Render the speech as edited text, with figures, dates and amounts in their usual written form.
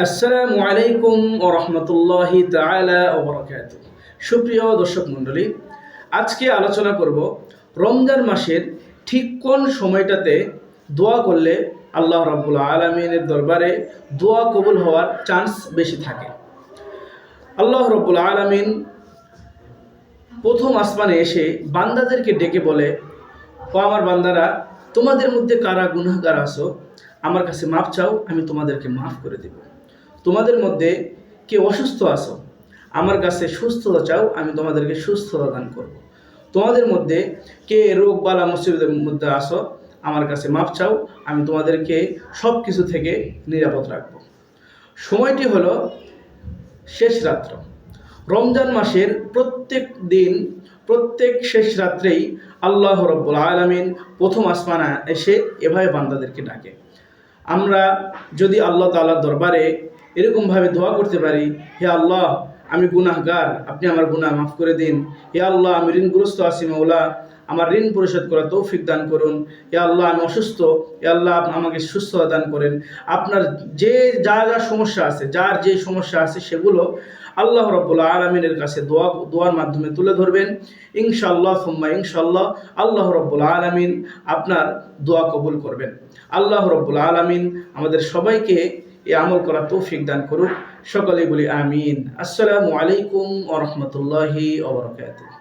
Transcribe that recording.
আসসালামু আলাইকুম ওয়া রাহমাতুল্লাহি তাআলা ওয়া বারাকাতুহু। সুপ্রিয় দর্শক মণ্ডলী, আজকে আলোচনা করব রমজান মাসের ঠিক কোন সময়টাতে দোয়া করলে আল্লাহ রাব্বুল আলামিনের দরবারে দোয়া কবুল হওয়ার চান্স বেশি থাকে। আল্লাহ রাব্বুল আলামিন প্রথম আসমানে এসে বান্দাদেরকে ডেকে বলে, ও আমার বান্দারা, তোমাদের মধ্যে কারা গুনাহগার আছো, আমার কাছে মাপ চাও, আমি তোমাদেরকে মাফ করে দেব। তোমাদের মধ্যে কে অসুস্থ আছো, আমার কাছে সুস্থতা চাও, আমি তোমাদেরকে সুস্থতা দান করব। তোমাদের মধ্যে কে রোগ বালা মুসিবতের মধ্যে আসো, আমার কাছে মাপ চাও, আমি তোমাদেরকে সব কিছু থেকে নিরাপদ রাখব। সময়টি হলো শেষ রাত্র। রমজান মাসের প্রত্যেক দিন, প্রত্যেক শেষ রাত্রেই আল্লাহ রাব্বুল আলামিন প্রথম আসমানে এসে এভাবে বান্দাদেরকে ডাকে। আমরা যদি আল্লাহ তাআলার দরবারে এরকমভাবে দোয়া করতে পারি, হে আল্লাহ, আমি গুনাহগার, আপনি আমার গুনাহ মাফ করে দিন। হে আল্লাহ, আমি ঋণগ্রস্ত আছি, মাওলা, আমার ঋণ পরিশোধ করার তৌফিক দান করুন। হে আল্লাহ, আমি অসুস্থ, হে আল্লাহ, আমাকে সুস্থতা দান করেন। আপনার যে যা যা সমস্যা আছে, যার যে সমস্যা আছে, সেগুলো আল্লাহ রাব্বুল আলামিনের কাছে দোয়ার মাধ্যমে তুলে ধরবেন। ইনশাআল্লাহ সুম্মা ইনশাআল্লাহ আল্লাহ রাব্বুল আলামিন আপনার দোয়া কবুল করবেন। আল্লাহ রাব্বুল আলামিন আমাদের সবাইকে এই আমল করার তৌফিক দান করুন। সকলেই বলি আমিন। আসসালামু আলাইকুম ওয়া রাহমাতুল্লাহি ওয়া বারাকাতুহু।